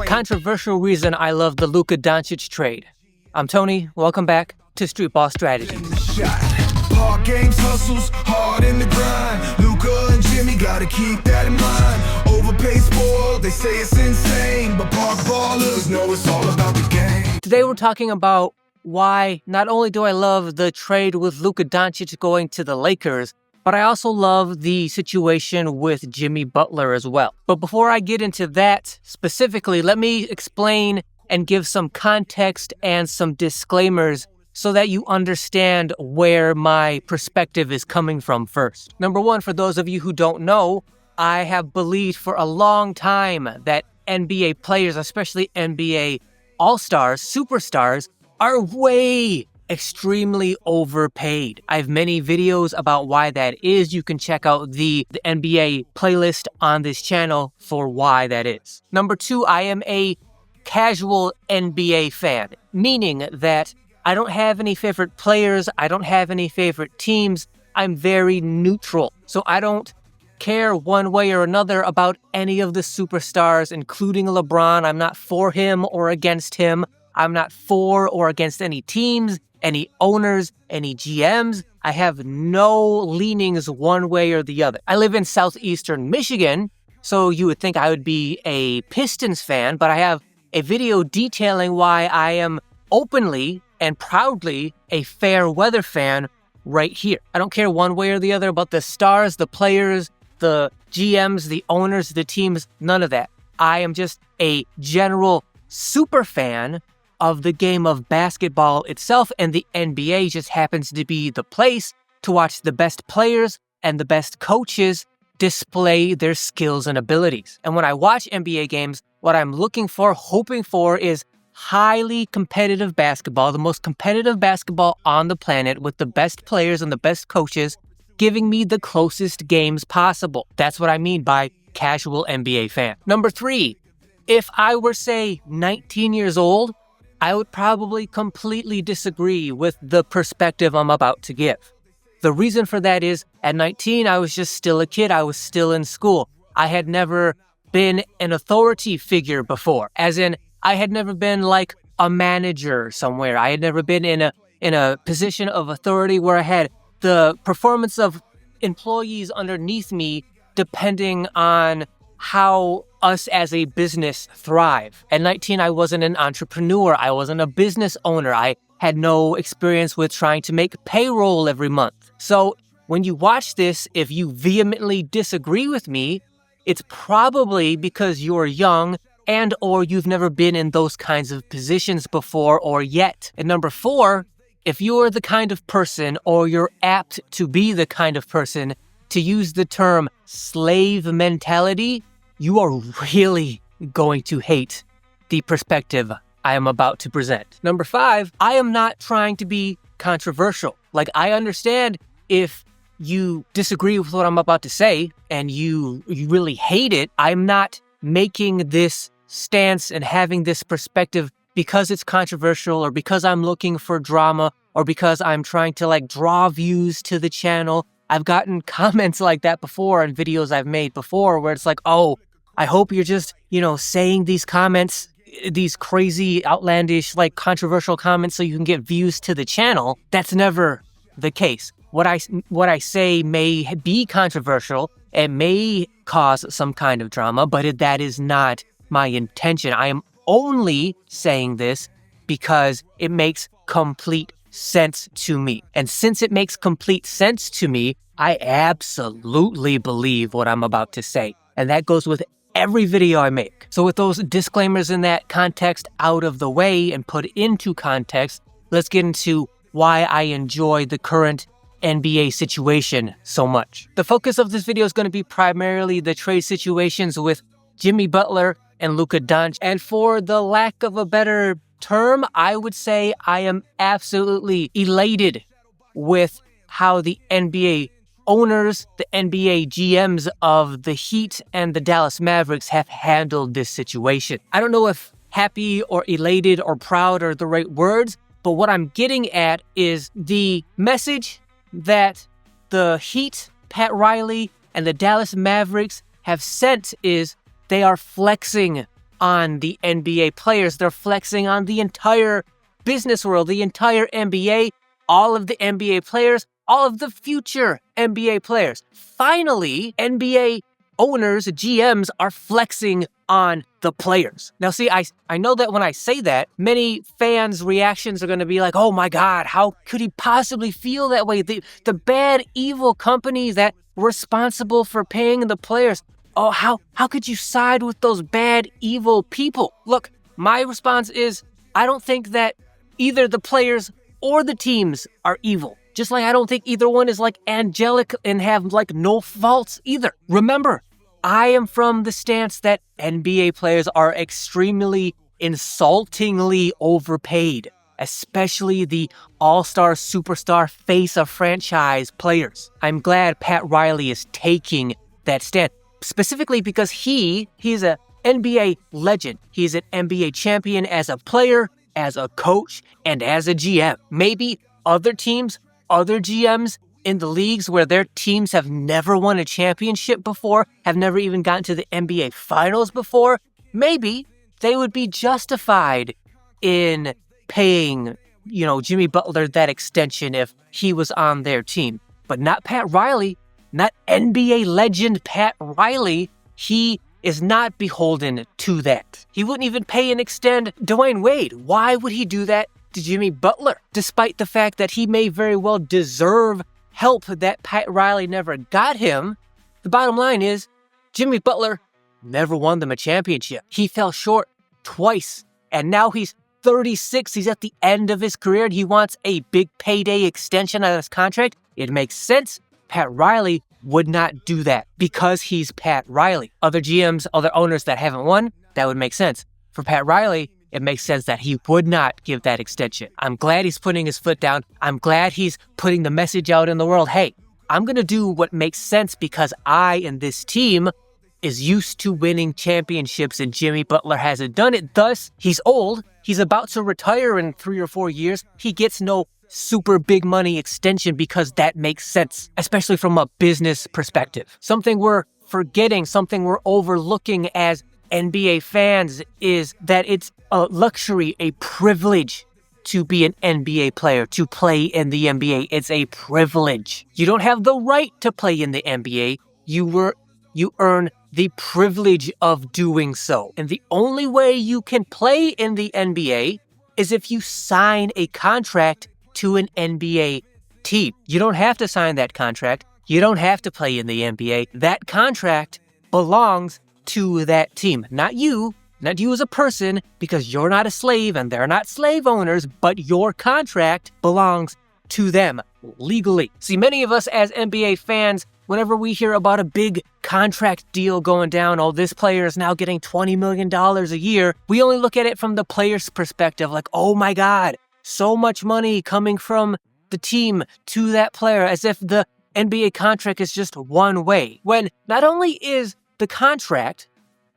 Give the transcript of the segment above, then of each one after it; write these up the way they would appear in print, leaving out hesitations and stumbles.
Controversial reason I love the Luka Doncic trade. I'm Tony. Welcome back to Street Ball Strategy. Hard games, hustles, hard in the grind. Luka and Jimmy gotta keep that in mind. Overpaid, spoiled, they say it's insane, but park ballers know it's all about the game. Today we're talking about why not only do I love the trade with Luka Doncic going to the Lakers, but I also love the situation with Jimmy Butler as well. But before I get into that specifically, let me explain and give some context and some disclaimers so that you understand where my perspective is coming from first. Number one, for those of you who don't know, I have believed for a long time that NBA players, especially NBA all-stars, superstars, are way extremely overpaid. I have many videos about why that is. You can check out the NBA playlist on this channel for why that is. Number two, I am a casual NBA fan, meaning that I don't have any favorite players. I don't have any favorite teams. I'm very neutral. So I don't care one way or another about any of the superstars, including LeBron. I'm not for him or against him. I'm not for or against any teams, any owners, any GMs. I have no leanings one way or the other. I live in southeastern Michigan, so you would think I would be a Pistons fan, but I have a video detailing why I am openly and proudly a fair weather fan right here. I don't care one way or the other about the stars, the players, the GMs, the owners, the teams, none of that. I am just a general super fan of the game of basketball itself, and the NBA just happens to be the place to watch the best players and the best coaches display their skills and abilities. And when I watch NBA games, what I'm looking for, hoping for, is highly competitive basketball, the most competitive basketball on the planet, with the best players and the best coaches giving me the closest games possible. That's what I mean by casual NBA fan. Number three, if I were, say, 19 years old, I would probably completely disagree with the perspective I'm about to give. The reason for that is, at 19, I was just still a kid. I was still in school. I had never been an authority figure before, as in, I had never been like a manager somewhere. I had never been in a position of authority where I had the performance of employees underneath me depending on how us as a business thrive. At 19, I wasn't an entrepreneur. I wasn't a business owner. I had no experience with trying to make payroll every month. So when you watch this, if you vehemently disagree with me, it's probably because you're young and or you've never been in those kinds of positions before or yet. And number four, if you're the kind of person, or you're apt to be the kind of person, to use the term slave mentality, you are really going to hate the perspective I am about to present. Number five, I am not trying to be controversial. Like, I understand if you disagree with what I'm about to say and you really hate it. I'm not making this stance and having this perspective because it's controversial, or because I'm looking for drama, or because I'm trying to draw views to the channel. I've gotten comments like that before in videos I've made before where it's like, oh, I hope you're just, saying these comments, these crazy, outlandish, controversial comments so you can get views to the channel. That's never the case. What I say may be controversial. It may cause some kind of drama, but that is not my intention. I am only saying this because it makes complete sense to me. And since it makes complete sense to me, I absolutely believe what I'm about to say. And that goes with every video I make. So with those disclaimers in that context out of the way and put into context, let's get into why I enjoy the current NBA situation so much. The focus of this video is going to be primarily the trade situations with Jimmy Butler and Luka Doncic. And for the lack of a better term, I would say I am absolutely elated with how the NBA owners, the NBA GMs of the Heat and the Dallas Mavericks have handled this situation. I don't know if happy or elated or proud are the right words, but what I'm getting at is the message that the Heat, Pat Riley, and the Dallas Mavericks have sent is they are flexing on the NBA players. They're flexing on the entire business world, the entire NBA, all of the NBA players, all of the future NBA players. Finally, NBA owners, GMs are flexing on the players. Now, see, I know that when I say that, many fans' reactions are going to be like, oh my God, how could he possibly feel that way? The bad, evil companies that were responsible for paying the players. Oh, how could you side with those bad, evil people? Look, my response is, I don't think that either the players or the teams are evil. Just like I don't think either one is like angelic and have like no faults either. Remember, I am from the stance that NBA players are extremely insultingly overpaid, especially the all-star, superstar, face of franchise players. I'm glad Pat Riley is taking that stand, specifically because he's an NBA legend. He's an NBA champion as a player, as a coach, and as a GM. Maybe other teams, other GMs in the leagues where their teams have never won a championship before, have never even gotten to the NBA Finals before, maybe they would be justified in paying, Jimmy Butler that extension if he was on their team. But not Pat Riley, not NBA legend Pat Riley. He is not beholden to that. He wouldn't even pay and extend Dwayne Wade. Why would he do that to Jimmy Butler? Despite the fact that he may very well deserve help that Pat Riley never got him, the bottom line is Jimmy Butler never won them a championship. He fell short twice, and now he's 36. He's at the end of his career, and he wants a big payday extension on his contract. It makes sense. Pat Riley would not do that because he's Pat Riley. Other GMs, other owners that haven't won, that would make sense. For Pat Riley, it makes sense that he would not give that extension. I'm glad he's putting his foot down. I'm glad he's putting the message out in the world. Hey, I'm going to do what makes sense because I and this team is used to winning championships and Jimmy Butler hasn't done it. Thus, he's old. He's about to retire in 3 or 4 years. He gets no super big money extension because that makes sense, especially from a business perspective. Something we're forgetting, something we're overlooking as NBA fans is that it's a luxury, a privilege to be an NBA player, to play in the NBA. It's a privilege. You don't have the right to play in the NBA. You earn the privilege of doing so. And the only way you can play in the NBA is if you sign a contract to an NBA team. You don't have to sign that contract. You don't have to play in the NBA. That contract belongs to that team, not you as a person, because you're not a slave and they're not slave owners, but your contract belongs to them legally. See, many of us as NBA fans, whenever we hear about a big contract deal going down, oh, this player is now getting $20 million a year, we only look at it from the player's perspective, like, oh my God, so much money coming from the team to that player, as if the NBA contract is just one way. When not only is the contract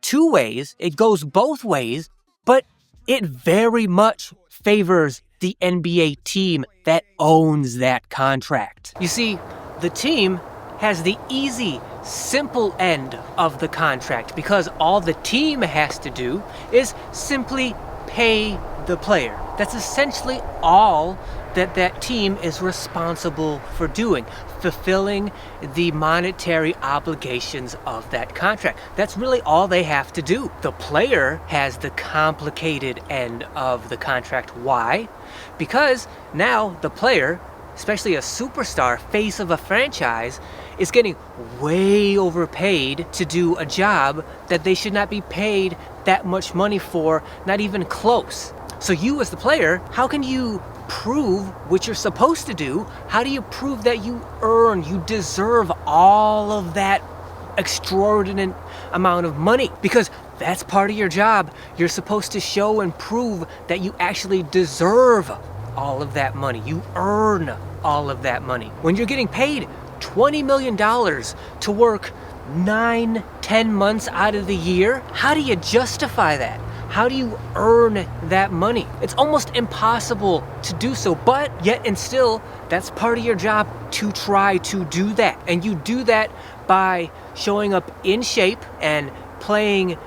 two ways, it goes both ways, but it very much favors the NBA team that owns that contract. You see, the team has the easy, simple end of the contract because all the team has to do is simply pay the player. That's essentially all that team is responsible for doing, fulfilling the monetary obligations of that contract. That's really all they have to do. The player has the complicated end of the contract. Why? Because now the player, especially a superstar, face of a franchise, is getting way overpaid to do a job that they should not be paid that much money for, not even close. So you as the player, how can you prove what you're supposed to do? How do you prove that you deserve all of that extraordinary amount of money? Because that's part of your job. You're supposed to show and prove that you actually deserve all of that money. You earn all of that money. When you're getting paid $20 million to work 9-10 months out of the year, how do you justify that? How do you earn that money? It's almost impossible to do so, but yet and still, that's part of your job to try to do that. And you do that by showing up in shape and playing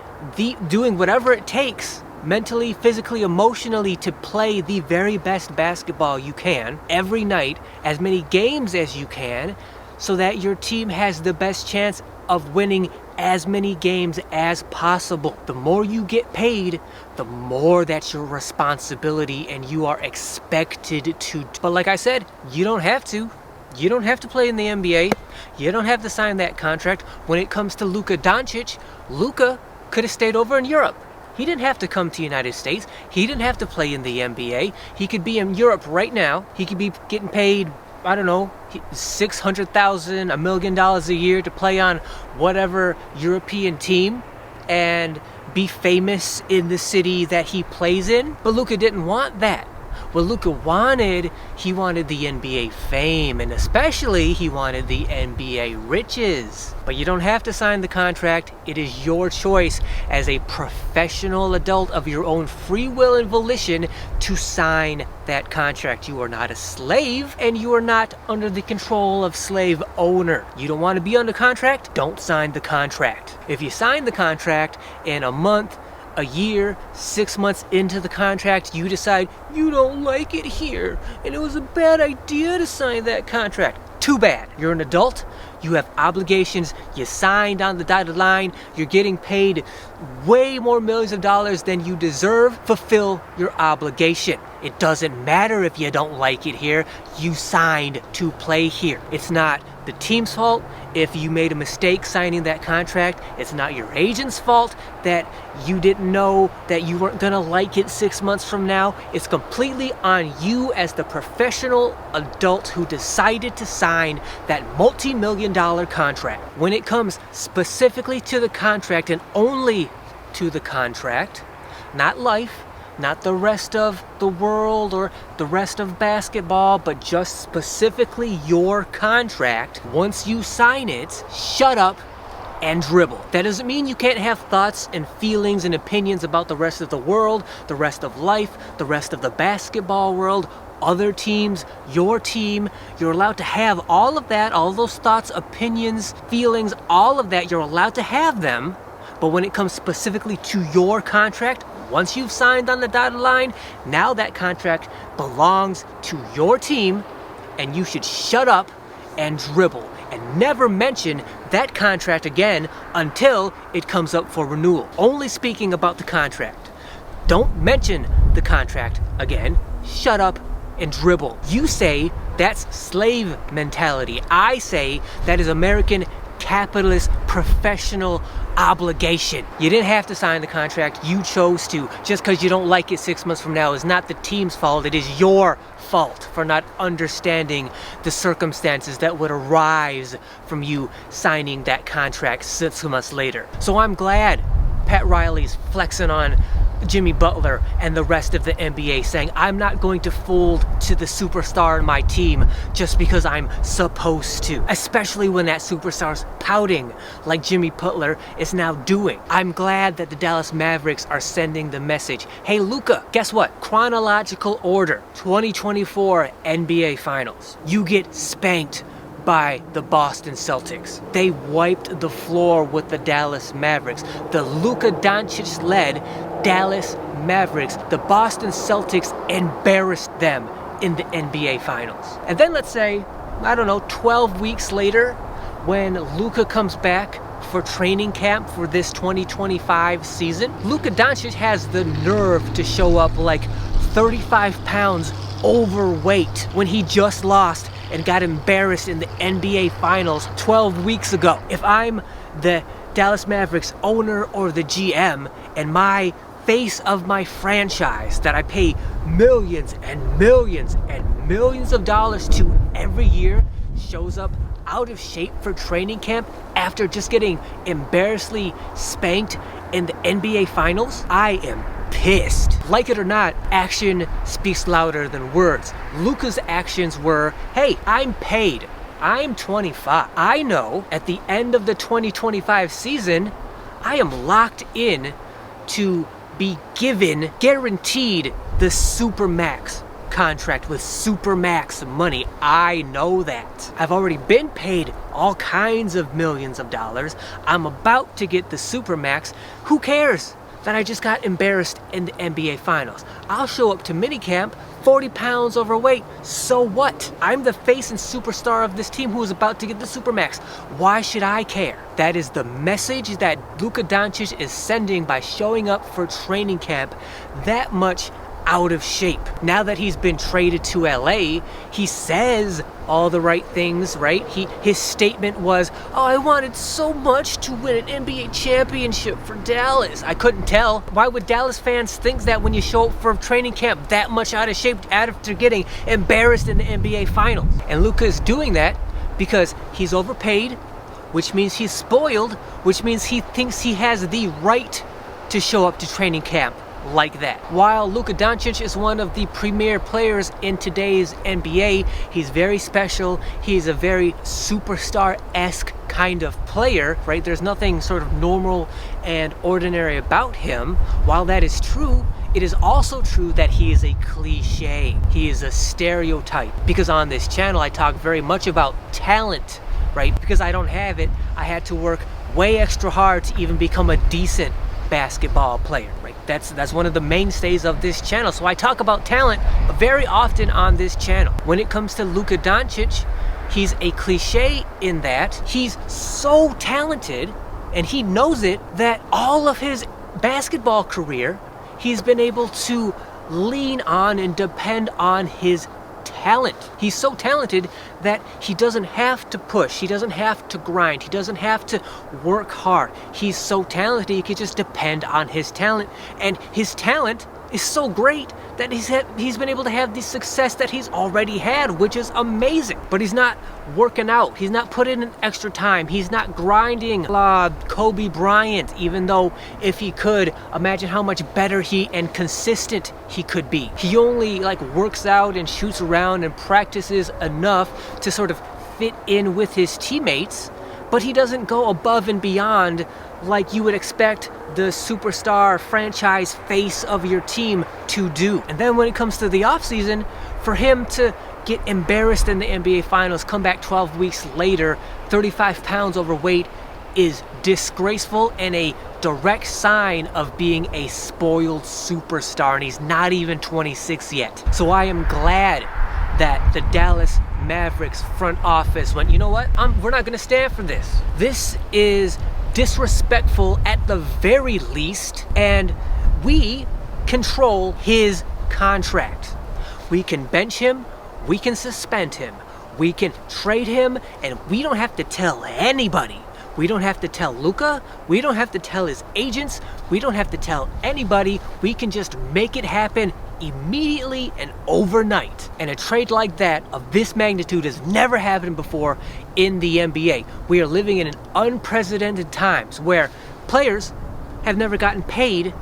doing whatever it takes mentally, physically, emotionally to play the very best basketball you can every night, as many games as you can, so that your team has the best chance of winning as many games as possible. The more you get paid, the more that's your responsibility and you are expected to. But like I said, you don't have to. You don't have to play in the NBA. You don't have to sign that contract. When it comes to Luka Doncic, Luka could have stayed over in Europe. He didn't have to come to the United States. He didn't have to play in the NBA. He could be in Europe right now. He could be getting paid, I don't know, $600,000, $1 million a year to play on whatever European team and be famous in the city that he plays in. But Luka didn't want that. What Luka wanted, he wanted the NBA fame, and especially he wanted the NBA riches. But you don't have to sign the contract. It is your choice as a professional adult of your own free will and volition to sign that contract. You are not a slave, and you are not under the control of slave owner. You don't want to be under contract? Don't sign the contract. If you sign the contract in a month, a year, 6 months into the contract, you decide you don't like it here and it was a bad idea to sign that contract. Too bad. You're an adult. You have obligations. You signed on the dotted line. You're getting paid way more millions of dollars than you deserve. Fulfill your obligation. It doesn't matter if you don't like it here. You signed to play here. It's not the team's fault if you made a mistake signing that contract. It's not your agent's fault that you didn't know that you weren't gonna like it 6 months from now. It's completely on you as the professional adult who decided to sign that multi-million-dollar contract. When it comes specifically to the contract and only to the contract, not life, not the rest of the world or the rest of basketball, but just specifically your contract. Once you sign it, shut up and dribble. That doesn't mean you can't have thoughts and feelings and opinions about the rest of the world, the rest of life, the rest of the basketball world, other teams, your team. You're allowed to have all of that, all those thoughts, opinions, feelings, all of that. You're allowed to have them. But when it comes specifically to your contract, once you've signed on the dotted line, now that contract belongs to your team, and you should shut up and dribble and never mention that contract again until it comes up for renewal. Only speaking about the contract. Don't mention the contract again. Shut up and dribble. You say that's slave mentality. I say that is American capitalist professional obligation. You didn't have to sign the contract. You chose to. Just because you don't like it 6 months from now is not the team's fault. It is your fault for not understanding the circumstances that would arise from you signing that contract 6 months later. So I'm glad Pat Riley's flexing on Jimmy Butler and the rest of the NBA, saying I'm not going to fold to the superstar in my team just because I'm supposed to, especially when that superstar's pouting like Jimmy Butler is now doing. I'm glad that the Dallas Mavericks are sending the message, hey Luka, guess what? Chronological order, 2024 NBA Finals. You get spanked by the Boston Celtics. They wiped the floor with the Dallas Mavericks. The Luka Doncic-led Dallas Mavericks, the Boston Celtics embarrassed them in the NBA Finals. And then let's say, 12 weeks later, when Luka comes back for training camp for this 2025 season, Luka Doncic has the nerve to show up like 35 pounds overweight when he just lost and got embarrassed in the NBA Finals 12 weeks ago. If I'm the Dallas Mavericks owner or the GM and my face of my franchise that I pay millions and millions and millions of dollars to every year shows up out of shape for training camp after just getting embarrassingly spanked in the NBA Finals, I am pissed. Like it or not, action speaks louder than words. Luka's actions were, hey, I'm paid. I'm 25. I know at the end of the 2025 season, I am locked in to be given, guaranteed the super max contract with supermax money. I know that. I've already been paid all kinds of millions of dollars. I'm about to get the supermax. Who cares that I just got embarrassed in the NBA Finals? I'll show up to minicamp 40 pounds overweight. So what? I'm the face and superstar of this team who is about to get the supermax. Why should I care? That is the message that Luka Doncic is sending by showing up for training camp that much out of shape. Now that he's been traded to LA, he says all the right things, right? His statement was, "Oh, I wanted so much to win an NBA championship for Dallas." I couldn't tell. Why would Dallas fans think that when you show up for training camp that much out of shape after getting embarrassed in the NBA Finals? And Luka is doing that because he's overpaid, which means he's spoiled, which means he thinks he has the right to show up to training camp like that. While Luka Doncic is one of the premier players in today's NBA, he's very special. He's a very superstar-esque kind of player, right? There's nothing sort of normal and ordinary about him. While that is true, it is also true that he is a cliche. He is a stereotype. Because on this channel, I talk very much about talent, right? Because I don't have it, I had to work way extra hard to even become a decent basketball player, right? That's one of the mainstays of this channel. So I talk about talent very often on this channel. When it comes to Luka Doncic, he's a cliche in that he's so talented, and he knows it, that all of his basketball career, he's been able to lean on and depend on his talent. He's so talented that he doesn't have to push, he doesn't have to grind, he doesn't have to work hard. He's so talented he can just depend on his talent, and his talent is so great that he's been able to have the success that he's already had, which is amazing. But he's not working out, he's not putting in extra time, he's not grinding la Kobe Bryant, even though if he could, imagine how much better and consistent he could be. He only works out and shoots around and practices enough to sort of fit in with his teammates, but he doesn't go above and beyond like you would expect the superstar franchise face of your team to do. And then when it comes to the offseason, for him to get embarrassed in the NBA Finals, come back 12 weeks later, 35 pounds overweight, is disgraceful and a direct sign of being a spoiled superstar, and he's not even 26 yet. So I am glad that the Dallas Mavericks front office went, you know what, we're not gonna stand for this. This is disrespectful at the very least, and we control his contract. We can bench him, we can suspend him, we can trade him, and we don't have to tell anybody. We don't have to tell Luka, we don't have to tell his agents, we don't have to tell anybody. We can just make it happen immediately and overnight. And a trade like that, of this magnitude, has never happened before in the NBA. We are living in an unprecedented times where players have never gotten paid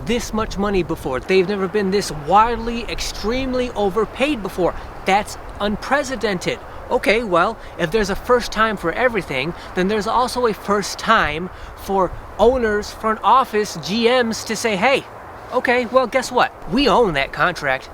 this much money before. They've never been this wildly, extremely overpaid before. That's unprecedented. Okay, well, if there's a first time for everything, then there's also a first time for owners, front office, GMs to say, hey, okay, well, guess what? We own that contract.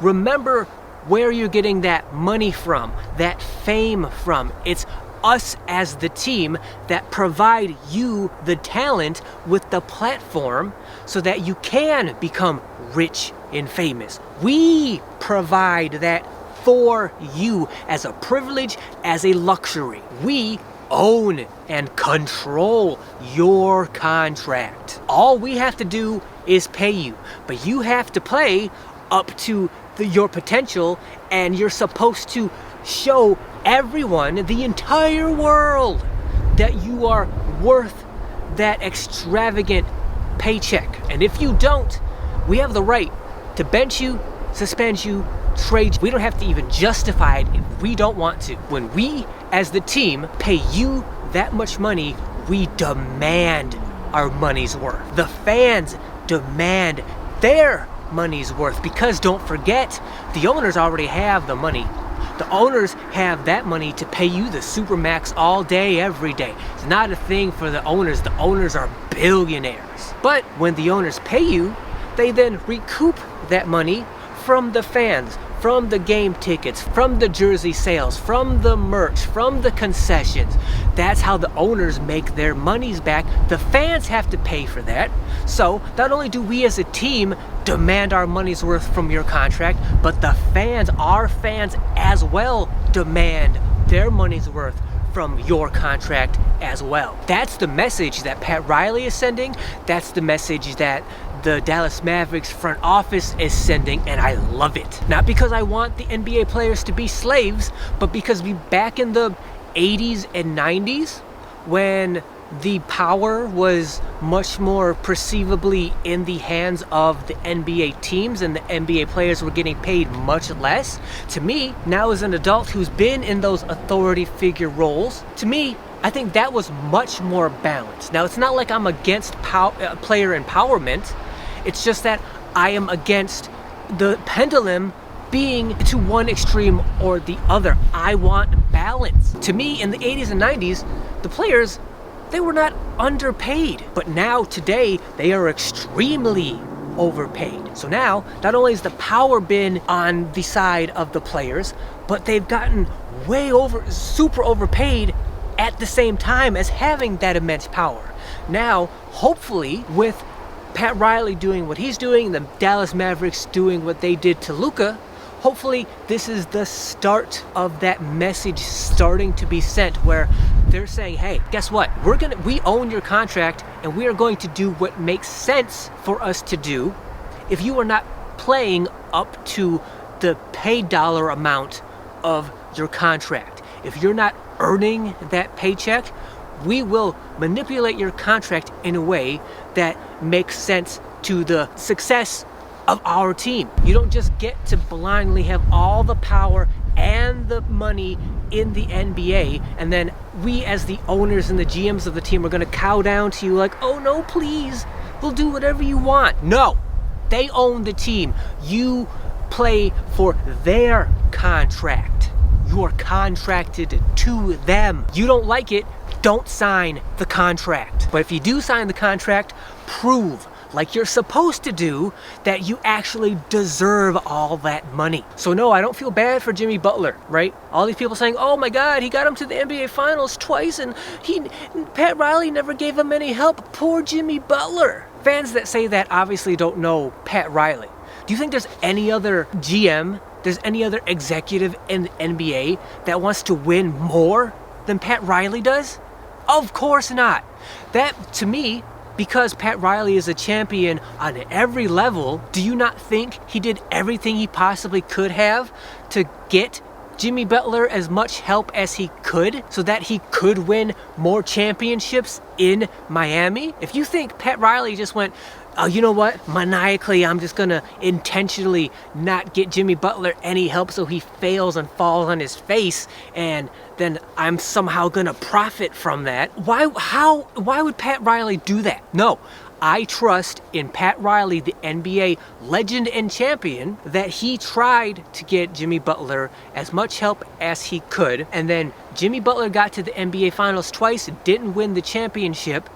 Remember where you're getting that money from, that fame from. It's us as the team that provide you the talent with the platform so that you can become rich and famous. We provide that for you as a privilege, as a luxury. We own and control your contract. All we have to do is pay you, but you have to play up to your potential, and you're supposed to show everyone, the entire world, that you are worth that extravagant paycheck. And if you don't, we have the right to bench you, suspend you, trade you. We don't have to even justify it if we don't want to. When we, as the team, pay you that much money, we demand our money's worth. The fans demand their money's worth, because don't forget, the owners already have the money. The owners have that money to pay you the supermax all day, every day. It's not a thing for the owners. The owners are billionaires. But when the owners pay you, they then recoup that money from the fans, from the game tickets, from the jersey sales, from the merch, from the concessions. That's how the owners make their monies back. The fans have to pay for that. So not only do we as a team demand our money's worth from your contract, but the fans, our fans as well, demand their money's worth from your contract as well. That's the message that Pat Riley is sending. That's the message that the Dallas Mavericks front office is sending, and I love it. Not because I want the NBA players to be slaves, but because back in the 80s and 90s, when the power was much more perceivably in the hands of the NBA teams and the NBA players were getting paid much less. To me, now as an adult who's been in those authority figure roles, to me, I think that was much more balanced. Now, it's not like I'm against player empowerment. It's just that I am against the pendulum being to one extreme or the other. I want balance. To me, in the 80s and 90s, the players, they were not underpaid. But now, today, they are extremely overpaid. So now, not only has the power been on the side of the players, but they've gotten super overpaid at the same time as having that immense power. Now, hopefully, with Pat Riley doing what he's doing, the Dallas Mavericks doing what they did to Luka, hopefully this is the start of that message starting to be sent, where they're saying, hey, guess what? We own your contract, and we are going to do what makes sense for us to do. If you are not playing up to the paid dollar amount of your contract, if you're not earning that paycheck, we will manipulate your contract in a way that makes sense to the success of our team. You don't just get to blindly have all the power and the money in the NBA, and then we as the owners and the GMs of the team are going to cow down to you like, oh no, please, we'll do whatever you want. No, they own the team. You play for their contract. You are contracted to them. You don't like it, don't sign the contract. But if you do sign the contract, prove, like you're supposed to do, that you actually deserve all that money. So no, I don't feel bad for Jimmy Butler, right? All these people saying, oh my God, he got him to the NBA Finals twice and Pat Riley never gave him any help. Poor Jimmy Butler. Fans that say that obviously don't know Pat Riley. Do you think there's any other GM, there's any other executive in the NBA that wants to win more than Pat Riley does? Of course not. That, to me, because Pat Riley is a champion on every level, do you not think he did everything he possibly could have to get Jimmy Butler as much help as he could so that he could win more championships in Miami? If you think Pat Riley just went, oh, you know what? Maniacally, I'm just going to intentionally not get Jimmy Butler any help so he fails and falls on his face, and then I'm somehow going to profit from that. Why would Pat Riley do that? No. I trust in Pat Riley, the NBA legend and champion, that he tried to get Jimmy Butler as much help as he could, and then Jimmy Butler got to the NBA Finals twice, didn't win the championship,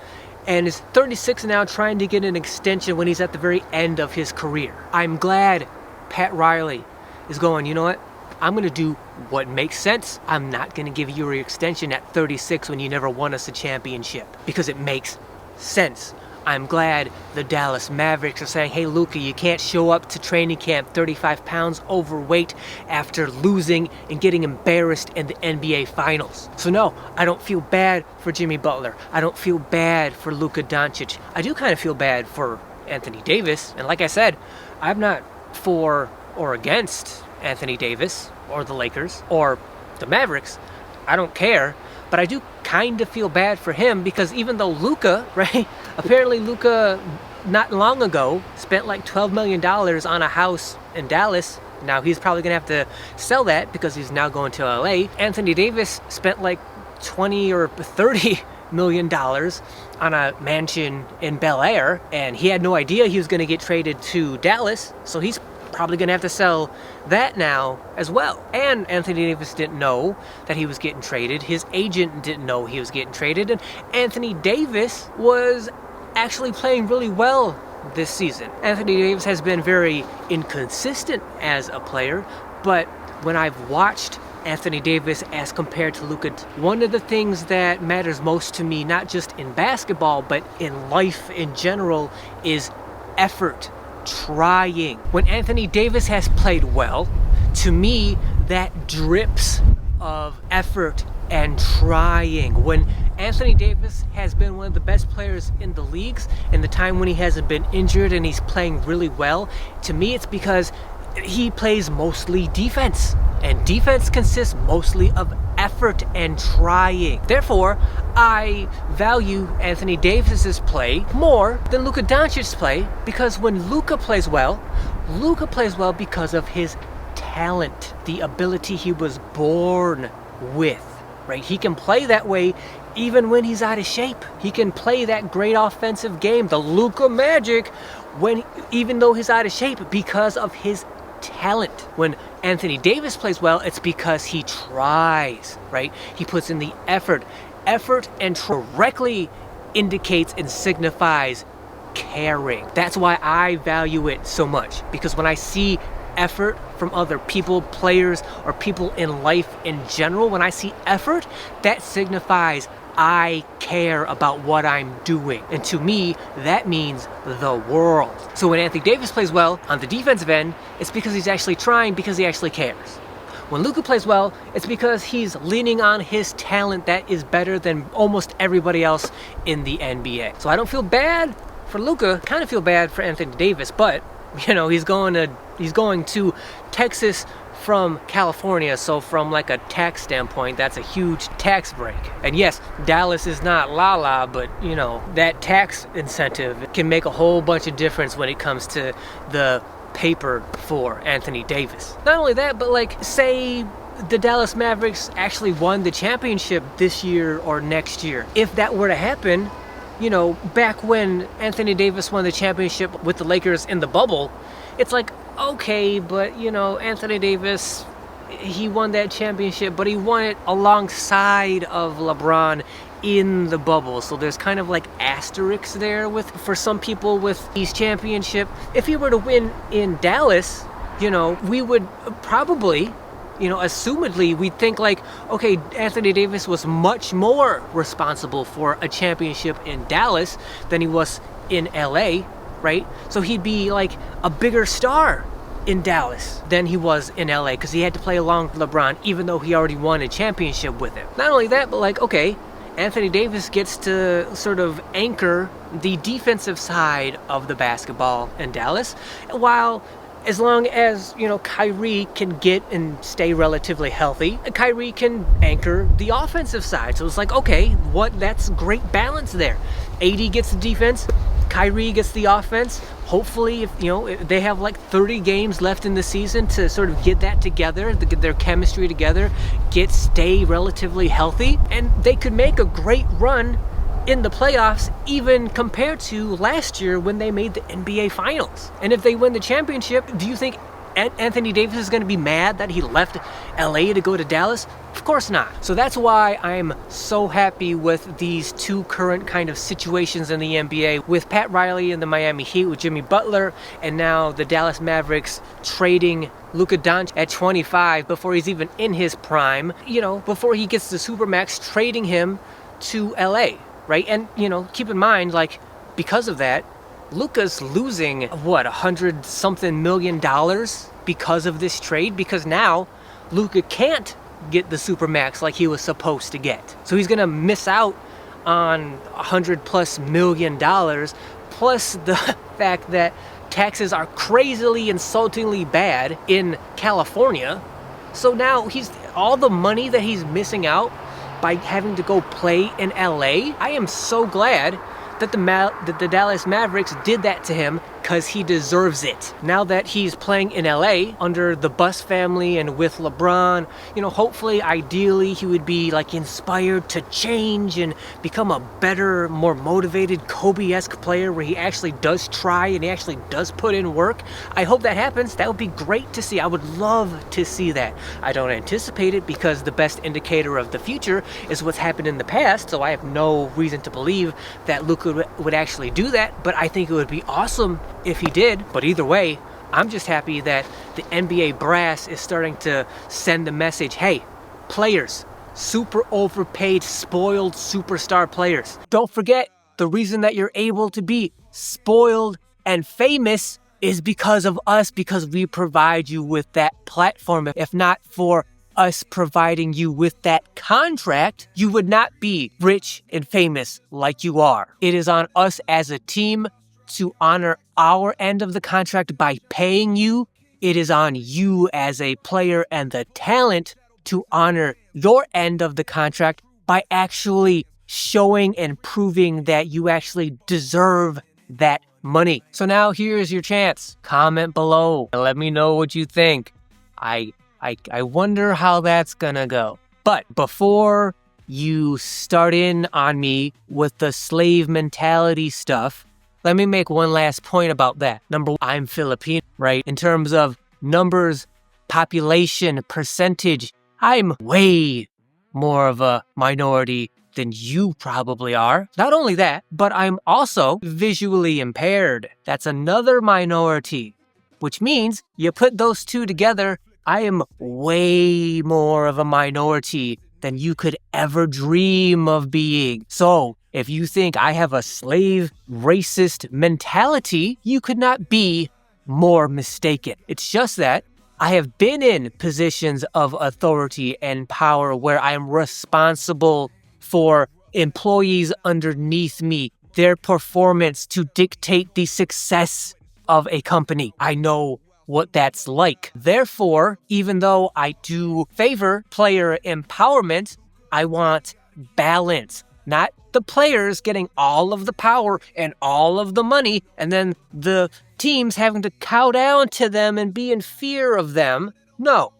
and is 36 now, trying to get an extension when he's at the very end of his career. I'm glad Pat Riley is going, you know what? I'm going to do what makes sense. I'm not going to give you your extension at 36 when you never won us a championship, because it makes sense. I'm glad the Dallas Mavericks are saying, hey, Luka, you can't show up to training camp 35 pounds overweight after losing and getting embarrassed in the NBA Finals. So no, I don't feel bad for Jimmy Butler. I don't feel bad for Luka Doncic. I do kind of feel bad for Anthony Davis. And like I said, I'm not for or against Anthony Davis or the Lakers or the Mavericks. I don't care. But I do kind of feel bad for him, because even though Luka, right, apparently Luka not long ago spent like $12 million on a house in Dallas. Now he's probably going to have to sell that because he's now going to LA. Anthony Davis spent like 20 or 30 million dollars on a mansion in Bel Air, and he had no idea he was going to get traded to Dallas, so he's probably going to have to sell that now as well. And Anthony Davis didn't know that he was getting traded. His agent didn't know he was getting traded. And Anthony Davis was actually playing really well this season. Anthony Davis has been very inconsistent as a player, But when I've watched Anthony Davis as compared to Luka, one of the things that matters most to me, not just in basketball, but in life in general, is effort, trying. When Anthony Davis has played well, to me, that drips of effort and trying. When Anthony Davis has been one of the best players in the leagues in the time when he hasn't been injured and he's playing really well, to me it's because he plays mostly defense, and defense consists mostly of effort and trying. Therefore, I value Anthony Davis's play more than Luka Doncic's play, because when Luka plays well because of his talent, the ability he was born with, right? He can play that way even when he's out of shape. He can play that great offensive game, the Luka magic, even though he's out of shape, because of his talent. When Anthony Davis plays well, it's because he tries, right? He puts in the effort. Effort and directly indicates and signifies caring. That's why I value it so much, because when I see effort from other people, players, or people in life in general, when I see effort, that signifies I care about what I'm doing. And to me, that means the world. So when Anthony Davis plays well on the defensive end, it's because he's actually trying, because he actually cares. When Luka plays well, it's because he's leaning on his talent that is better than almost everybody else in the NBA. So I don't feel bad for Luka, kind of feel bad for Anthony Davis, but he's going to Texas from California, so from like a tax standpoint, that's a huge tax break. And yes, Dallas is not la-la, but that tax incentive can make a whole bunch of difference when it comes to the paper for Anthony Davis. Not only that, but like, say the Dallas Mavericks actually won the championship this year or next year. If that were to happen, back when Anthony Davis won the championship with the Lakers in the bubble, it's like, okay, but Anthony Davis, he won that championship, but he won it alongside of LeBron in the bubble. So there's kind of like asterisks there for some people with these championships. If he were to win in Dallas, we would probably, assumedly, we'd think like, okay, Anthony Davis was much more responsible for a championship in Dallas than he was in LA, right? So he'd be like a bigger star in Dallas than he was in LA, because he had to play along with LeBron, even though he already won a championship with him. Not only that, but like, okay, Anthony Davis gets to sort of anchor the defensive side of the basketball in Dallas, while as long as, Kyrie can get and stay relatively healthy, Kyrie can anchor the offensive side. So it's like, okay, that's great balance there. AD gets the defense, Kyrie gets the offense. Hopefully, if they have like 30 games left in the season to sort of get that together, to get their chemistry together, stay relatively healthy, and they could make a great run in the playoffs, even compared to last year when they made the NBA Finals. And if they win the championship, do you think Anthony Davis is going to be mad that he left LA to go to Dallas? Of course not. So that's why I'm so happy with these two current kind of situations in the NBA, with Pat Riley and the Miami Heat with Jimmy Butler, and now the Dallas Mavericks trading Luka Doncic at 25 before he's even in his prime, before he gets the Supermax, trading him to LA, right? And, keep in mind, like, because of that, Luka's losing, $100-something million because of this trade, because now Luka can't get the Supermax like he was supposed to get. So he's gonna miss out on $100+ million, plus the fact that taxes are crazily, insultingly bad in California. So now all the money that he's missing out by having to go play in LA. I am so glad that the Dallas Mavericks did that to him, because he deserves it. Now that he's playing in LA under the Bus family and with LeBron, hopefully, ideally, he would be like inspired to change and become a better, more motivated Kobe-esque player where he actually does try and he actually does put in work. I hope that happens. That would be great to see. I would love to see that. I don't anticipate it, because the best indicator of the future is what's happened in the past, so I have no reason to believe that Luka would actually do that, but I think it would be awesome if he did. But either way, I'm just happy that the NBA brass is starting to send the message, hey, players, super overpaid, spoiled superstar players. Don't forget, the reason that you're able to be spoiled and famous is because of us, because we provide you with that platform. If not for us providing you with that contract, you would not be rich and famous like you are. It is on us as a team to honor our end of the contract by paying you. It is on you as a player and the talent to honor your end of the contract by actually showing and proving that you actually deserve that money. So now here's your chance. Comment below and let me know what you think. I wonder how that's gonna go. But before you start in on me with the slave mentality stuff, let me make one last point about that. Number one, I'm Filipino, right? In terms of numbers, population, percentage, I'm way more of a minority than you probably are. Not only that, but I'm also visually impaired. That's another minority, which means you put those two together, I am way more of a minority than you could ever dream of being. So if you think I have a slave racist mentality, you could not be more mistaken. It's just that I have been in positions of authority and power where I am responsible for employees underneath me, their performance to dictate the success of a company. I know what that's like. Therefore, even though I do favor player empowerment, I want balance. Not the players getting all of the power and all of the money, and then the teams having to cow down to them and be in fear of them. No.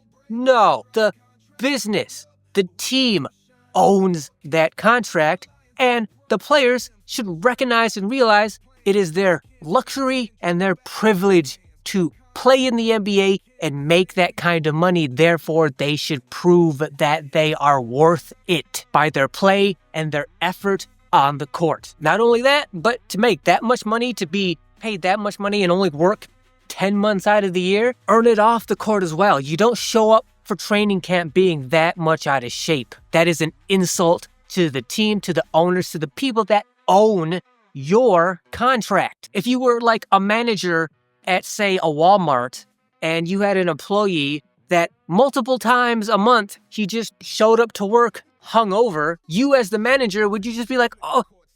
The business, the team owns that contract, and the players should recognize and realize it is their luxury and their privilege to play in the NBA and make that kind of money. Therefore, they should prove that they are worth it by their play and their effort on the court. Not only that, but to make that much money, to be paid that much money and only work 10 months out of the year, earn it off the court as well. You don't show up for training camp being that much out of shape. That is an insult to the team, to the owners, to the people that own your contract. If you were like a manager at, say, a Walmart, and you had an employee that multiple times a month, he just showed up to work hungover, you as the manager, would you just be like,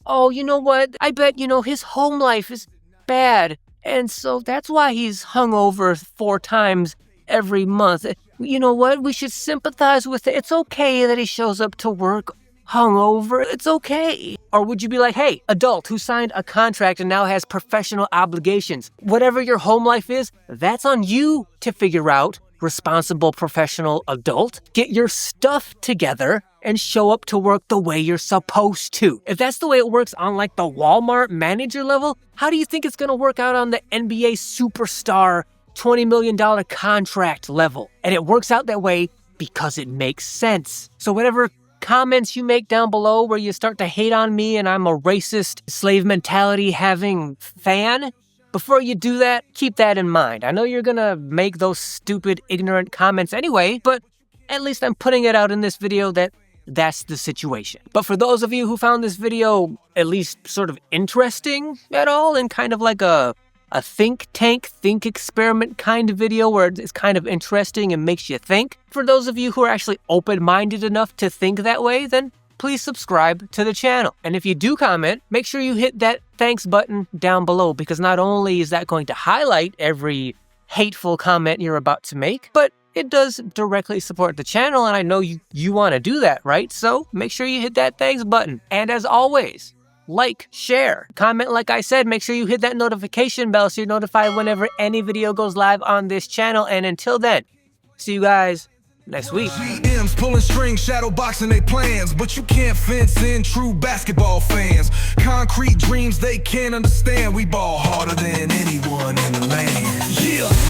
oh, you know what? I bet, his home life is bad, and so that's why he's hungover 4 times every month. You know what? We should sympathize with it. It's okay that he shows up to work hungover. It's okay. Or would you be like, hey, adult who signed a contract and now has professional obligations, whatever your home life is, that's on you to figure out. Responsible professional adult, get your stuff together and show up to work the way you're supposed to. If that's the way it works on like the Walmart manager level, how do you think it's gonna work out on the NBA superstar $20 million contract level? And it works out that way because it makes sense. So whatever comments you make down below where you start to hate on me and I'm a racist, slave mentality having fan, before you do that, keep that in mind. I know you're gonna make those stupid, ignorant comments anyway, but at least I'm putting it out in this video that that's the situation. But for those of you who found this video at least sort of interesting at all, and kind of like a think tank, think experiment kind of video where it's kind of interesting and makes you think, for those of you who are actually open-minded enough to think that way, then please subscribe to the channel. And if you do comment, make sure you hit that thanks button down below, because not only is that going to highlight every hateful comment you're about to make, but it does directly support the channel, and I know you want to do that, right? So make sure you hit that thanks button. And as always, like, share, comment like I said, make sure you hit that notification bell so you're notified whenever any video goes live on this channel. And until then, see you guys next week. GMs pulling strings, shadow boxing they plans, but you can't fence in true basketball fans. Concrete dreams they can't understand. We ball harder than anyone in the land. Yeah.